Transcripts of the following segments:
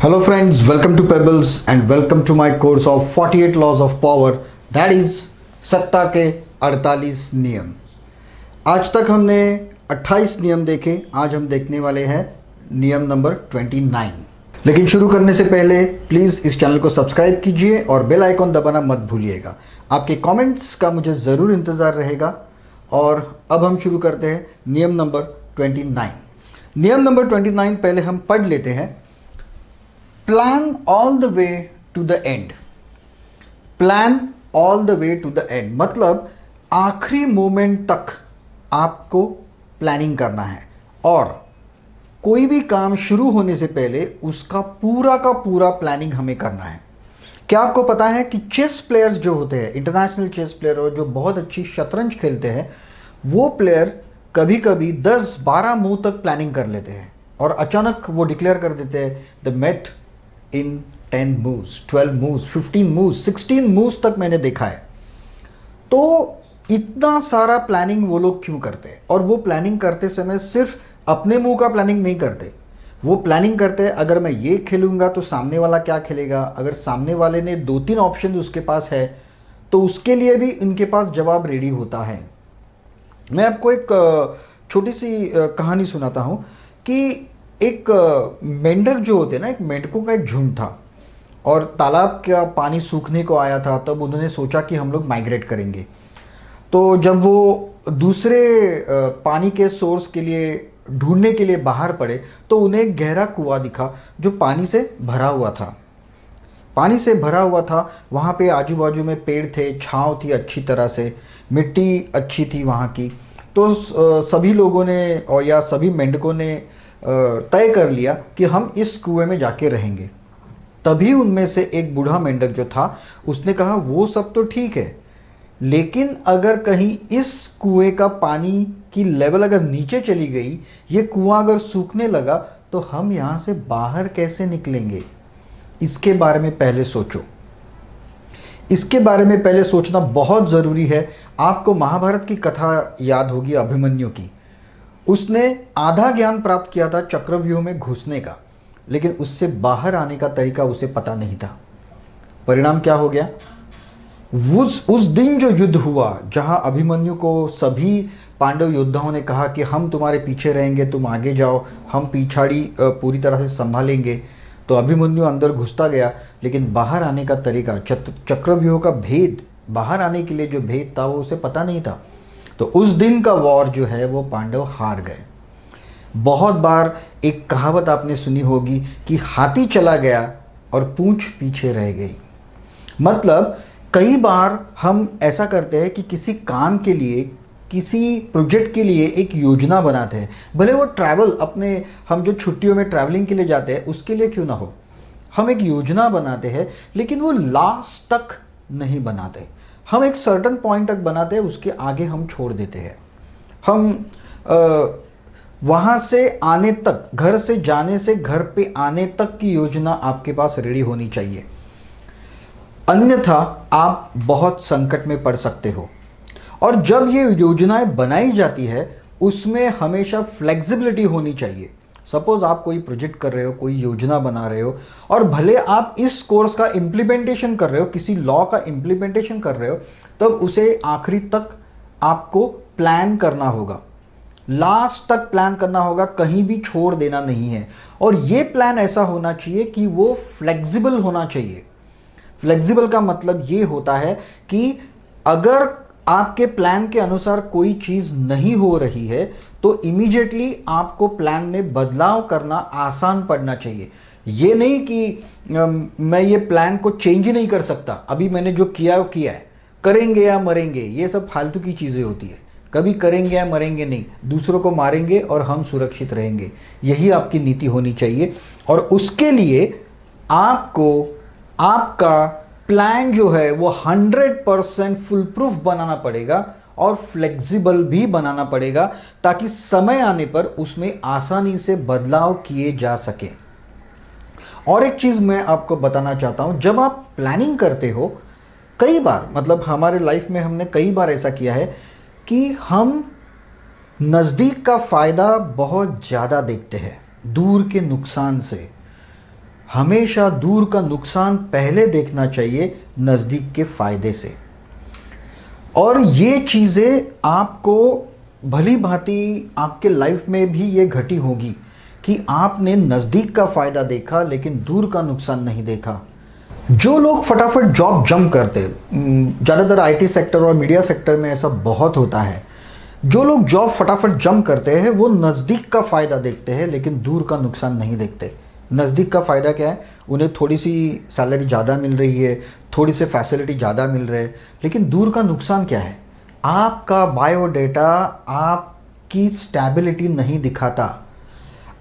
Hello friends, welcome to Pebbles and welcome to my course of 48 laws of power, that is सत्ता के 48 नियम। आज तक हमने 28 नियम देखे, आज हम देखने वाले हैं नियम नंबर 29। लेकिन शुरू करने से पहले प्लीज़ इस चैनल को सब्सक्राइब कीजिए और बेल आइकॉन दबाना मत भूलिएगा। आपके कमेंट्स का मुझे ज़रूर इंतज़ार रहेगा। और अब हम शुरू करते हैं नियम नंबर 29। नियम नंबर 29 पहले हम पढ़ लेते हैं। Plan all the way to the end. Plan all the way to the end मतलब आखिरी मोमेंट तक आपको प्लानिंग करना है और कोई भी काम शुरू होने से पहले उसका पूरा का पूरा प्लानिंग हमें करना है। क्या आपको पता है कि चेस प्लेयर्स जो होते हैं, इंटरनेशनल चेस प्लेयर और जो बहुत अच्छी शतरंज खेलते हैं, वो प्लेयर कभी कभी 10-12 मूव तक प्लानिंग कर लेते हैं और अचानक वो डिक्लेयर कर देते हैं the mat in 10 moves, 12 moves, 15 moves, 16 moves तक मैंने देखा है। तो इतना सारा प्लानिंग वो लोग क्यों करते हैं? और वो प्लानिंग करते समय सिर्फ अपने मुंह का प्लानिंग नहीं करते, वो प्लानिंग करते हैं अगर मैं ये खेलूंगा तो सामने वाला क्या खेलेगा, अगर सामने वाले ने 2-3 ऑप्शन उसके पास है तो उसके लिए भी इनके पास जवाब रेडी होता है। मैं आपको एक छोटी सी कहानी सुनाता हूँ कि एक मेंढक जो होते हैं ना, एक मेंढकों का एक झुंड था और तालाब का पानी सूखने को आया था। तब उन्होंने सोचा कि हम लोग माइग्रेट करेंगे। तो जब वो दूसरे पानी के सोर्स के लिए ढूंढने के लिए बाहर पड़े तो उन्हें एक गहरा कुआं दिखा जो पानी से भरा हुआ था। पानी से भरा हुआ था, वहाँ पे आजू बाजू में पेड़ थे, छाँव थी, अच्छी तरह से मिट्टी अच्छी थी वहाँ की। तो सभी लोगों ने और या सभी मेंढकों ने तय कर लिया कि हम इस कुएं में जाके रहेंगे। तभी उनमें से एक बूढ़ा मेंढक जो था उसने कहा वो सब तो ठीक है, लेकिन अगर कहीं इस कुएं का पानी की लेवल अगर नीचे चली गई, ये कुआं अगर सूखने लगा तो हम यहाँ से बाहर कैसे निकलेंगे? इसके बारे में पहले सोचो। इसके बारे में पहले सोचना बहुत ज़रूरी है। आपको महाभारत की कथा याद होगी, अभिमन्यु की। उसने आधा ज्ञान प्राप्त किया था चक्रव्यूह में घुसने का, लेकिन उससे बाहर आने का तरीका उसे पता नहीं था। परिणाम क्या हो गया? उस दिन जो युद्ध हुआ, जहां अभिमन्यु को सभी पांडव योद्धाओं ने कहा कि हम तुम्हारे पीछे रहेंगे, तुम आगे जाओ, हम पिछाड़ी पूरी तरह से संभालेंगे। तो अभिमन्यु अंदर घुसता गया, लेकिन बाहर आने का तरीका, चक्रव्यूह का भेद, बाहर आने के लिए जो भेद था वो उसे पता नहीं था। तो उस दिन का वॉर जो है वो पांडव हार गए। बहुत बार एक कहावत आपने सुनी होगी कि हाथी चला गया और पूंछ पीछे रह गई। मतलब कई बार हम ऐसा करते हैं कि किसी काम के लिए, किसी प्रोजेक्ट के लिए एक योजना बनाते हैं, भले वो ट्रैवल, अपने हम जो छुट्टियों में ट्रैवलिंग के लिए जाते हैं उसके लिए क्यों ना हो, हम एक योजना बनाते हैं, लेकिन वो लास्ट तक नहीं बनाते। हम एक सर्टेन पॉइंट तक बनाते हैं, उसके आगे हम छोड़ देते हैं। हम वहाँ से आने तक, घर से जाने से घर पे आने तक की योजना आपके पास रेडी होनी चाहिए, अन्यथा आप बहुत संकट में पड़ सकते हो। और जब ये योजनाएं बनाई जाती है उसमें हमेशा फ्लेक्सिबिलिटी होनी चाहिए। सपोज आप कोई प्रोजेक्ट कर रहे हो, कोई योजना बना रहे हो और भले आप इस कोर्स का इम्प्लीमेंटेशन कर रहे हो, किसी लॉ का इम्प्लीमेंटेशन कर रहे हो, तब उसे आखिरी तक आपको प्लान करना होगा, लास्ट तक प्लान करना होगा, कहीं भी छोड़ देना नहीं है। और ये प्लान ऐसा होना चाहिए कि वो फ्लेक्सिबल होना चाहिए। फ्लेक्सिबल का मतलब ये होता है कि अगर आपके प्लान के अनुसार कोई चीज़ नहीं हो रही है तो इमीडिएटली आपको प्लान में बदलाव करना आसान पड़ना चाहिए। ये नहीं कि मैं ये प्लान को चेंज ही नहीं कर सकता, अभी मैंने जो किया वो किया है, करेंगे या मरेंगे, ये सब फालतू की चीज़ें होती है। कभी करेंगे या मरेंगे नहीं, दूसरों को मारेंगे और हम सुरक्षित रहेंगे, यही आपकी नीति होनी चाहिए। और उसके लिए आपको आपका प्लान जो है वो 100% फुल प्रूफ बनाना पड़ेगा और फ्लेक्सिबल भी बनाना पड़ेगा, ताकि समय आने पर उसमें आसानी से बदलाव किए जा सके। और एक चीज़ मैं आपको बताना चाहता हूँ, जब आप प्लानिंग करते हो, कई बार, मतलब हमारे लाइफ में हमने कई बार ऐसा किया है कि हम नज़दीक का फ़ायदा बहुत ज़्यादा देखते हैं दूर के नुकसान से। हमेशा दूर का नुकसान पहले देखना चाहिए नज़दीक के फ़ायदे से। और ये चीज़ें आपको भली भांति आपके लाइफ में भी ये घटी होगी कि आपने नज़दीक का फ़ायदा देखा लेकिन दूर का नुकसान नहीं देखा। जो लोग फटाफट जॉब जंप करते, ज़्यादातर आईटी सेक्टर और मीडिया सेक्टर में ऐसा बहुत होता है, जो लोग जॉब फटाफट जंप करते हैं वो नज़दीक का फ़ायदा देखते हैं लेकिन दूर का नुकसान नहीं देखते। नज़दीक का फ़ायदा क्या है? उन्हें थोड़ी सी सैलरी ज़्यादा मिल रही है, थोड़ी सी फैसिलिटी ज़्यादा मिल रहे हैं। लेकिन दूर का नुकसान क्या है? आपका बायोडेटा आपकी स्टेबिलिटी नहीं दिखाता,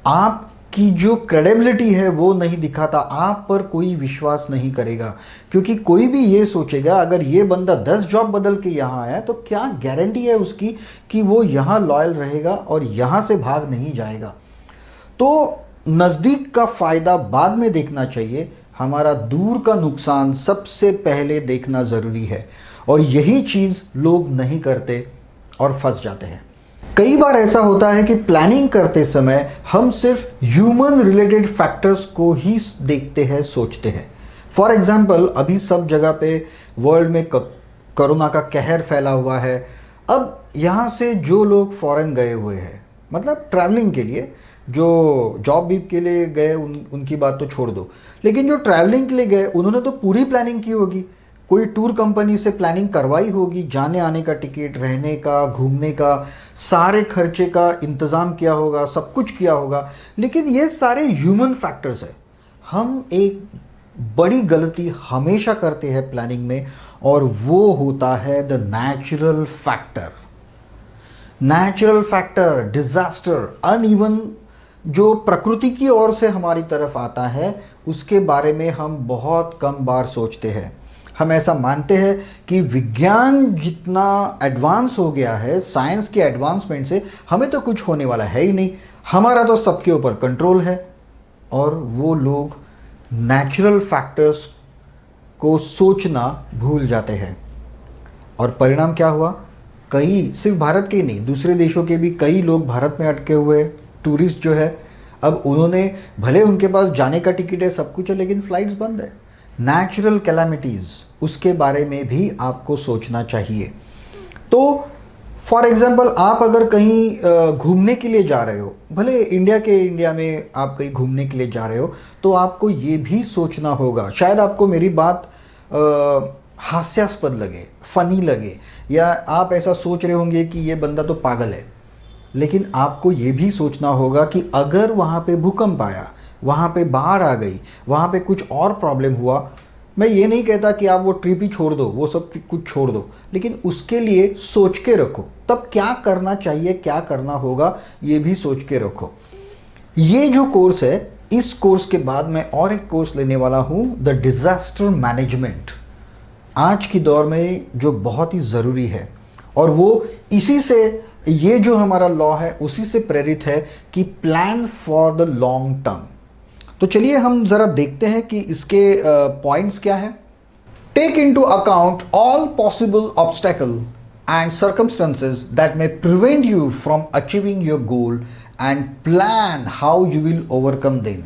आपकी जो क्रेडिबिलिटी है वो नहीं दिखाता, आप पर कोई विश्वास नहीं करेगा। क्योंकि कोई भी ये सोचेगा अगर ये बंदा 10 जॉब बदल के यहाँ आया तो क्या गारंटी है उसकी कि वो यहाँ लॉयल रहेगा और यहाँ से भाग नहीं जाएगा। तो नज़दीक का फ़ायदा बाद में देखना चाहिए, हमारा दूर का नुकसान सबसे पहले देखना ज़रूरी है। और यही चीज़ लोग नहीं करते और फंस जाते हैं। कई बार ऐसा होता है कि प्लानिंग करते समय हम सिर्फ ह्यूमन रिलेटेड फैक्टर्स को ही देखते हैं, सोचते हैं। फॉर एग्जांपल, अभी सब जगह पे वर्ल्ड में कोरोना का कहर फैला हुआ है। अब यहाँ से जो लोग फॉरेन गए हुए हैं, मतलब ट्रैवलिंग के लिए, जो जॉब बीप के लिए गए उनकी बात तो छोड़ दो, लेकिन जो ट्रैवलिंग के लिए गए उन्होंने तो पूरी प्लानिंग की होगी। कोई टूर कंपनी से प्लानिंग करवाई होगी, जाने आने का टिकट, रहने का, घूमने का, सारे खर्चे का इंतज़ाम किया होगा, सब कुछ किया होगा। लेकिन ये सारे ह्यूमन फैक्टर्स है। हम एक बड़ी गलती हमेशा करते हैं प्लानिंग में, और वो होता है the natural factor. Natural factor, disaster, uneven जो प्रकृति की ओर से हमारी तरफ आता है, उसके बारे में हम बहुत कम बार सोचते हैं। हम ऐसा मानते हैं कि विज्ञान जितना एडवांस हो गया है, साइंस के एडवांसमेंट से हमें तो कुछ होने वाला है ही नहीं, हमारा तो सबके ऊपर कंट्रोल है। और वो लोग नेचुरल फैक्टर्स को सोचना भूल जाते हैं। और परिणाम क्या हुआ? कई, सिर्फ भारत के ही नहीं, दूसरे देशों के भी कई लोग भारत में अटके हुए टूरिस्ट जो है, अब उन्होंने, भले उनके पास जाने का टिकट है, सब कुछ है, लेकिन फ्लाइट्स बंद है। नेचुरल कैलामिटीज़, उसके बारे में भी आपको सोचना चाहिए। तो फॉर एग्जांपल, आप अगर कहीं घूमने के लिए जा रहे हो, भले इंडिया में आप कहीं घूमने के लिए जा रहे हो, तो आपको ये भी सोचना होगा। शायद आपको मेरी बात हास्यास्पद लगे, फनी लगे, या आप ऐसा सोच रहे होंगे कि ये बंदा तो पागल है, लेकिन आपको ये भी सोचना होगा कि अगर वहाँ पे भूकंप आया, वहाँ पे बाढ़ आ गई, वहाँ पे कुछ और प्रॉब्लम हुआ, मैं ये नहीं कहता कि आप वो ट्रिप ही छोड़ दो, वो सब कुछ छोड़ दो, लेकिन उसके लिए सोच के रखो। तब क्या करना चाहिए, क्या करना होगा, ये भी सोच के रखो। ये जो कोर्स है, इस कोर्स के बाद मैं और एक कोर्स लेने वाला हूँ, द डिज़ास्टर मैनेजमेंट, आज की दौर में जो बहुत ही ज़रूरी है। और वो इसी से, ये जो हमारा लॉ है उसी से प्रेरित है कि plan for the long term. तो चलिए हम ज़रा देखते हैं कि इसके पॉइंट्स क्या है। Take into account all possible obstacle and circumstances that may prevent you from achieving your goal and plan how you will overcome them.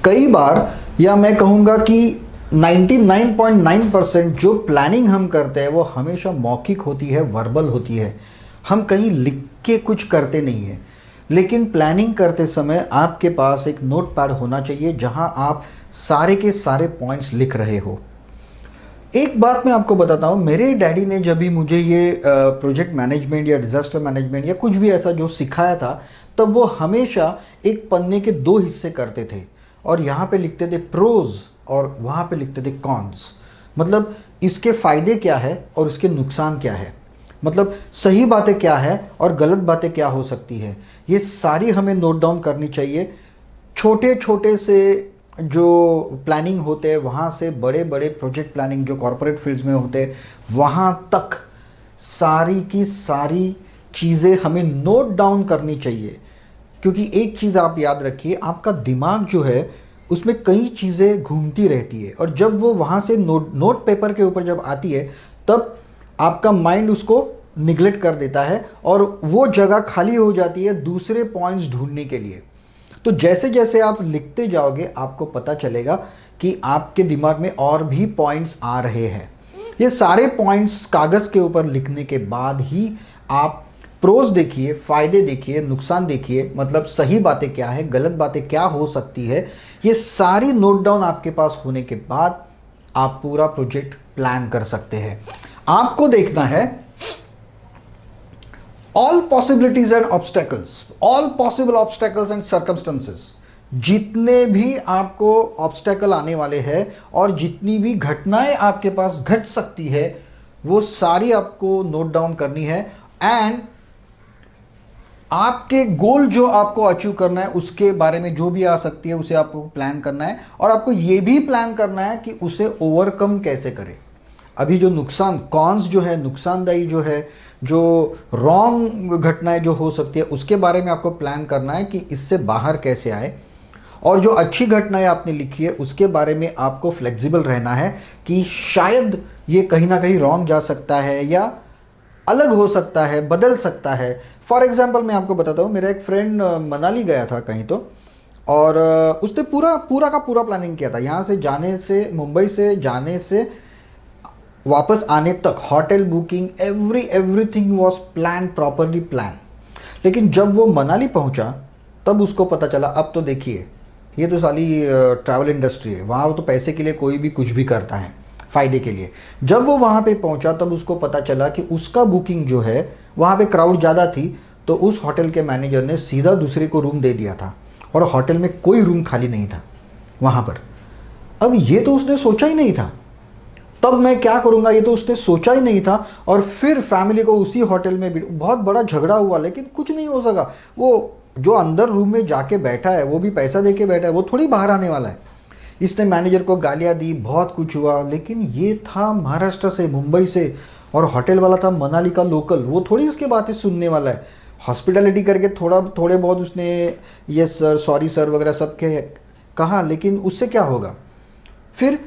कई बार, या मैं कहूँगा कि 99.9% जो प्लानिंग हम करते हैं वो हमेशा मौखिक होती है, वर्बल होती है। हम कहीं लिख के कुछ करते नहीं हैं। लेकिन प्लानिंग करते समय आपके पास एक नोट पैड होना चाहिए जहां आप सारे के सारे पॉइंट्स लिख रहे हो। एक बात मैं आपको बताता हूं, मेरे डैडी ने जब भी मुझे ये प्रोजेक्ट मैनेजमेंट या डिज़ास्टर मैनेजमेंट या कुछ भी ऐसा जो सिखाया था, तब वो हमेशा एक पन्ने के 2 हिस्से करते थे, और यहाँ पे लिखते थे प्रोज और वहाँ पे लिखते थे कॉन्स। मतलब इसके फ़ायदे क्या है और इसके नुकसान क्या है, मतलब सही बातें क्या है और गलत बातें क्या हो सकती है, ये सारी हमें नोट डाउन करनी चाहिए। छोटे छोटे से जो प्लानिंग होते हैं, वहाँ से बड़े बड़े प्रोजेक्ट प्लानिंग जो कॉरपोरेट फील्ड्स में होते हैं, वहाँ तक सारी की सारी चीज़ें हमें नोट डाउन करनी चाहिए। क्योंकि एक चीज़ आप याद रखिए, आपका दिमाग जो है उसमें कई चीज़ें घूमती रहती है, और जब वो वहाँ से नोट पेपर के ऊपर जब आती है, तब आपका माइंड उसको निगलेक्ट कर देता है और वो जगह खाली हो जाती है दूसरे पॉइंट्स ढूंढने के लिए। तो जैसे जैसे आप लिखते जाओगे आपको पता चलेगा कि आपके दिमाग में और भी पॉइंट्स आ रहे हैं। ये सारे पॉइंट्स कागज़ के ऊपर लिखने के बाद ही आप प्रोज देखिए, फ़ायदे देखिए, नुकसान देखिए, मतलब सही बातें क्या है, गलत बातें क्या हो सकती है, ये सारी नोट डाउन आपके पास होने के बाद आप पूरा प्रोजेक्ट प्लान कर सकते हैं। आपको देखना है all possibilities and obstacles, all possible obstacles and circumstances, जितने भी आपको ऑब्स्टेकल आने वाले हैं और जितनी भी घटनाएं आपके पास घट सकती है वो सारी आपको नोट डाउन करनी है। एंड आपके गोल जो आपको अचीव करना है उसके बारे में जो भी आ सकती है उसे आपको प्लान करना है, और आपको ये भी प्लान करना है कि उसे ओवरकम कैसे करें। अभी जो नुकसान, कॉन्स जो है, नुकसानदायी जो है, जो रॉन्ग घटनाएं जो हो सकती है उसके बारे में आपको प्लान करना है कि इससे बाहर कैसे आए, और जो अच्छी घटनाएं आपने लिखी है उसके बारे में आपको फ्लेक्सिबल रहना है कि शायद ये कहीं ना कहीं रॉन्ग जा सकता है या अलग हो सकता है, बदल सकता है। फॉर एग्जाम्पल मैं आपको बताता हूँ, मेरा एक फ्रेंड मनाली गया था कहीं तो, और उसने पूरा का पूरा प्लानिंग किया था, यहाँ से जाने से, मुंबई से जाने से वापस आने तक hotel booking, everything was plan, properly plan. लेकिन जब वो मनाली पहुँचा तब उसको पता चला, अब तो देखिए ये तो साली ट्रैवल इंडस्ट्री है, वहाँ तो पैसे के लिए कोई भी कुछ भी करता है, फ़ायदे के लिए। जब वो वहाँ पे पहुँचा तब उसको पता चला कि उसका बुकिंग जो है, वहाँ पे क्राउड ज़्यादा थी तो उस होटल के मैनेजर ने सीधा दूसरे को रूम दे दिया था, और होटल में कोई रूम खाली नहीं था वहाँ पर। अब ये तो उसने सोचा ही नहीं था, तब मैं क्या करूँगा ये तो उसने सोचा ही नहीं था। और फिर फैमिली को उसी होटल में बहुत बड़ा झगड़ा हुआ, लेकिन कुछ नहीं हो सका। वो जो अंदर रूम में जाके बैठा है वो भी पैसा दे के बैठा है, वो थोड़ी बाहर आने वाला है। इसने मैनेजर को गालियाँ दी, बहुत कुछ हुआ, लेकिन ये था महाराष्ट्र से, मुंबई से, और होटल वाला था मनाली का लोकल, वो थोड़ी इसके बातें सुनने वाला है। हॉस्पिटैलिटी करके थोड़े बहुत उसने यस सर, सॉरी सर वगैरह सब के कहा, लेकिन उससे क्या होगा। फिर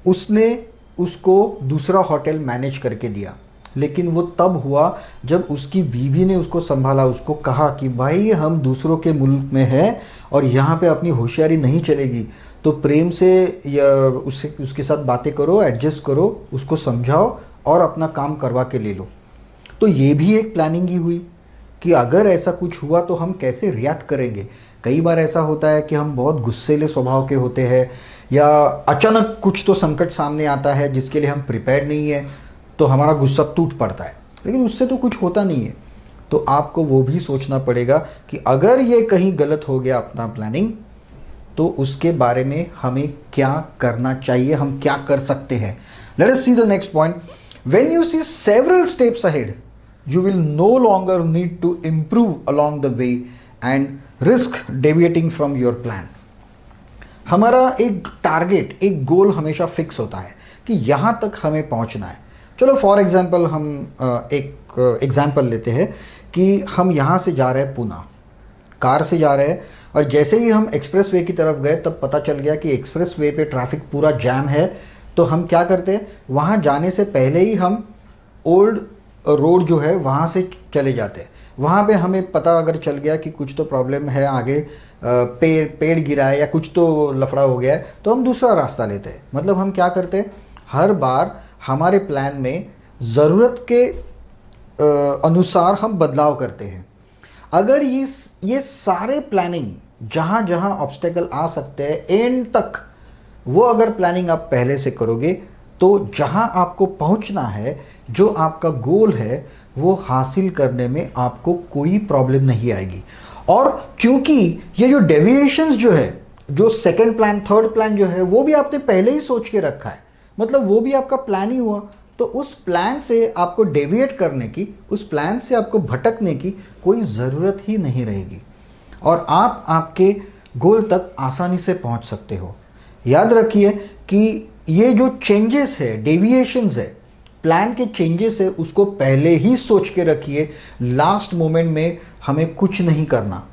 उसने उसको दूसरा होटल मैनेज करके दिया, लेकिन वो तब हुआ जब उसकी बीवी ने उसको संभाला, उसको कहा कि भाई हम दूसरों के मुल्क में हैं और यहाँ पे अपनी होशियारी नहीं चलेगी, तो प्रेम से या उसके साथ बातें करो, एडजस्ट करो, उसको समझाओ और अपना काम करवा के ले लो। तो ये भी एक प्लानिंग ही हुई कि अगर ऐसा कुछ हुआ तो हम कैसे रिएक्ट करेंगे। कई बार ऐसा होता है कि हम बहुत गुस्सेले स्वभाव के होते हैं, या अचानक कुछ तो संकट सामने आता है जिसके लिए हम प्रिपेयर्ड नहीं है, तो हमारा गुस्सा टूट पड़ता है, लेकिन उससे तो कुछ होता नहीं है। तो आपको वो भी सोचना पड़ेगा कि अगर ये कहीं गलत हो गया अपना प्लानिंग, तो उसके बारे में हमें क्या करना चाहिए, हम क्या कर सकते हैं। Let us see the next point. When you see several steps ahead, you will no longer need to improve along the way and risk deviating from your plan. हमारा एक टारगेट, एक गोल हमेशा फिक्स होता है कि यहाँ तक हमें पहुँचना है। चलो फॉर एग्जांपल हम एक एग्जांपल लेते हैं कि हम यहाँ से जा रहे हैं पूना, कार से जा रहे हैं, और जैसे ही हम एक्सप्रेस वे की तरफ गए तब पता चल गया कि एक्सप्रेस वे पे ट्रैफिक पूरा जैम है। तो हम क्या करते हैं, वहाँ जाने से पहले ही हम ओल्ड रोड जो है वहाँ से चले जाते हैं। वहाँ पे हमें पता अगर चल गया कि कुछ तो प्रॉब्लम है, आगे पेड़ गिरा है या कुछ तो लफड़ा हो गया है, तो हम दूसरा रास्ता लेते हैं। मतलब हम क्या करते हैं, हर बार हमारे प्लान में ज़रूरत के अनुसार हम बदलाव करते हैं। अगर ये सारे प्लानिंग जहाँ जहाँ ऑब्स्टेकल आ सकते हैं एंड तक, वो अगर प्लानिंग आप पहले से करोगे तो जहाँ आपको पहुँचना है, जो आपका गोल है, वो हासिल करने में आपको कोई प्रॉब्लम नहीं आएगी। और क्योंकि ये जो डेविएशंस जो है, जो सेकंड प्लान, थर्ड प्लान जो है, वो भी आपने पहले ही सोच के रखा है, मतलब वो भी आपका प्लान ही हुआ, तो उस प्लान से आपको डेविएट करने की, उस प्लान से आपको भटकने की कोई ज़रूरत ही नहीं रहेगी, और आप आपके गोल तक आसानी से पहुंच सकते हो। याद रखिए कि ये जो चेंजेस है, डेविएशंस है, प्लान के चेंजेस है, उसको पहले ही सोच के रखिए। लास्ट मोमेंट में हमें कुछ नहीं करना।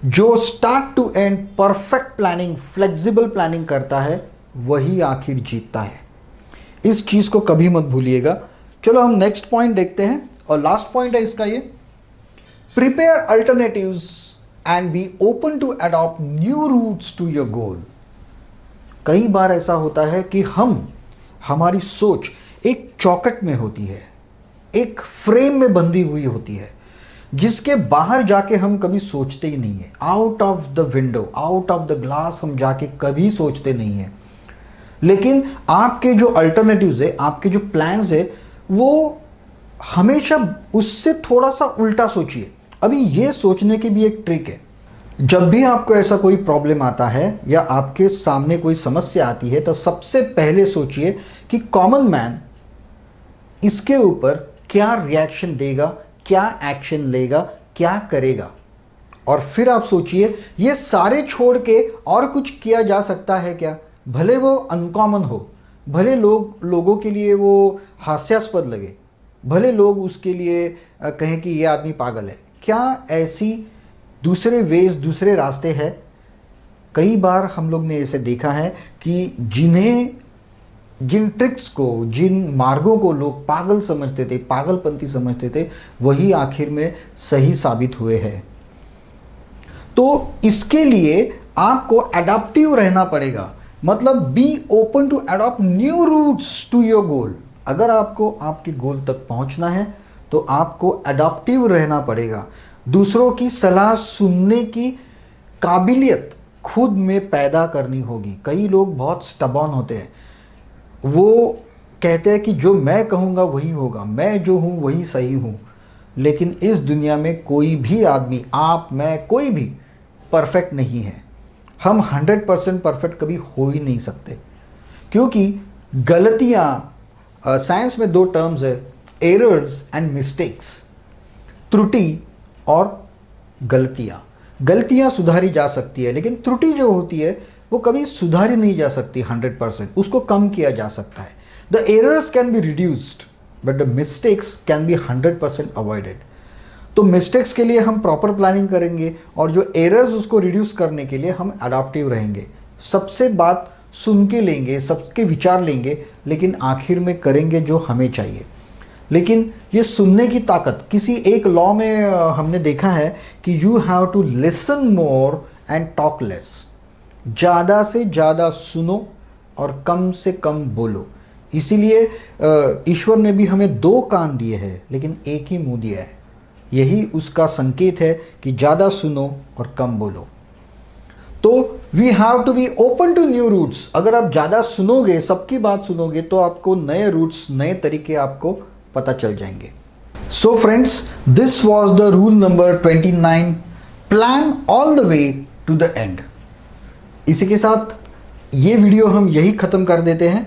जो start to end perfect planning, flexible planning करता है, वही आखिर जीतता है। इस चीज़ को कभी मत भूलिएगा। चलो हम नेक्स्ट पॉइंट देखते हैं, और लास्ट पॉइंट है इसका ये, prepare alternatives and be open to adopt new routes to your goal. कई बार ऐसा होता है कि हमारी सोच एक चौकट में होती है, एक फ्रेम में बंधी हुई होती है, जिसके बाहर जाके हम कभी सोचते ही नहीं है। Out of the window, out of the glass हम जाके कभी सोचते नहीं है। लेकिन आपके जो अल्टरनेटिव्स है, आपके जो प्लान्स है, वो हमेशा उससे थोड़ा सा उल्टा सोचिए। अभी ये सोचने की भी एक ट्रिक है। जब भी आपको ऐसा कोई प्रॉब्लम आता है या आपके सामने कोई समस्या आती है, तो सबसे पहले सोचिए कि कॉमन मैन इसके ऊपर क्या रिएक्शन देगा, क्या एक्शन लेगा, क्या करेगा। और फिर आप सोचिए ये सारे छोड़ के और कुछ किया जा सकता है क्या। भले वो अनकॉमन हो, भले लोगों के लिए वो हास्यास्पद लगे, भले लोग उसके लिए कहें कि ये आदमी पागल है, क्या ऐसी दूसरे वेज, दूसरे रास्ते हैं। कई बार हम लोग ने इसे देखा है कि जिन ट्रिक्स को, जिन मार्गों को लोग पागल समझते थे, पागलपंती समझते थे, वही आखिर में सही साबित हुए हैं। तो इसके लिए आपको अडॉप्टिव रहना पड़ेगा, मतलब be open to adopt new routes to your goal. अगर आपको आपके गोल तक पहुंचना है तो आपको अडॉप्टिव रहना पड़ेगा। दूसरों की सलाह सुनने की काबिलियत खुद में पैदा करनी होगी। कई लोग बहुत स्टबॉर्न होते हैं, वो कहते हैं कि जो मैं कहूँगा वही होगा, मैं जो हूँ वही सही हूँ। लेकिन इस दुनिया में कोई भी आदमी, आप, मैं, कोई भी परफेक्ट नहीं है। हम 100% परफेक्ट कभी हो ही नहीं सकते, क्योंकि गलतियाँ, साइंस में 2 टर्म्स है, एरर्स एंड मिस्टेक्स। त्रुटि और गलतियाँ सुधारी जा सकती है, लेकिन त्रुटि जो होती है वो कभी सुधारी नहीं जा सकती 100%, उसको कम किया जा सकता है। The errors can be reduced but the mistakes can be 100% avoided. तो मिस्टेक्स के लिए हम प्रॉपर प्लानिंग करेंगे और जो एरर्स उसको रिड्यूस करने के लिए हम अडॉप्टिव रहेंगे। सबसे बात सुन के लेंगे, सबके विचार लेंगे, लेकिन आखिर में करेंगे जो हमें चाहिए। लेकिन ये सुनने की ताकत, किसी एक लॉ में हमने देखा है कि you have to listen more and talk less. ज़्यादा से ज़्यादा सुनो और कम से कम बोलो। इसीलिए ईश्वर ने भी हमें 2 कान दिए हैं लेकिन एक ही मुंह दिया है। यही उसका संकेत है कि ज़्यादा सुनो और कम बोलो। तो we have to be open to new routes. अगर आप ज़्यादा सुनोगे, सबकी बात सुनोगे, तो आपको नए रूट्स, नए तरीके आपको पता चल जाएंगे। So friends, this was the rule number 29, plan all the way to the end. इसी के साथ ये वीडियो हम यही ख़त्म कर देते हैं।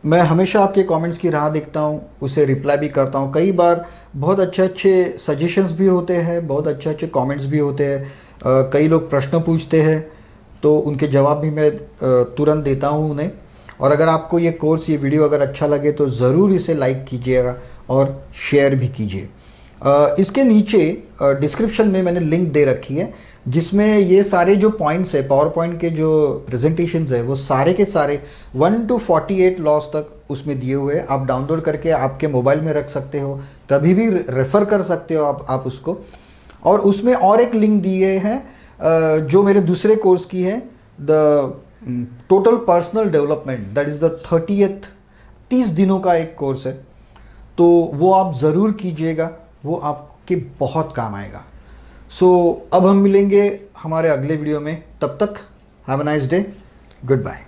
मैं हमेशा आपके कमेंट्स की राह देखता हूँ, उसे रिप्लाई भी करता हूँ। कई बार बहुत अच्छे सजेशंस भी होते हैं, बहुत अच्छे कमेंट्स भी होते हैं। कई लोग प्रश्न पूछते हैं तो उनके जवाब भी मैं तुरंत देता हूँ उन्हें। और अगर आपको ये कोर्स, ये वीडियो अगर अच्छा लगे तो ज़रूर इसे लाइक कीजिएगा और शेयर भी कीजिए। इसके नीचे डिस्क्रिप्शन में मैंने लिंक दे रखी है, जिसमें ये सारे जो पॉइंट्स है, पावर पॉइंट के जो प्रेजेंटेशंस है, वो सारे के सारे 1 to 48 लॉज तक उसमें दिए हुए हैं। आप डाउनलोड करके आपके मोबाइल में रख सकते हो, कभी भी रेफ़र कर सकते हो आप उसको। और उसमें और एक लिंक दिए हैं जो मेरे दूसरे कोर्स की है, the total personal development, that is the 30 दिनों का एक कोर्स है। तो वो आप ज़रूर कीजिएगा, वो आपके बहुत काम आएगा। सो अब हम मिलेंगे हमारे अगले वीडियो में। तब तक have a nice day, good bye.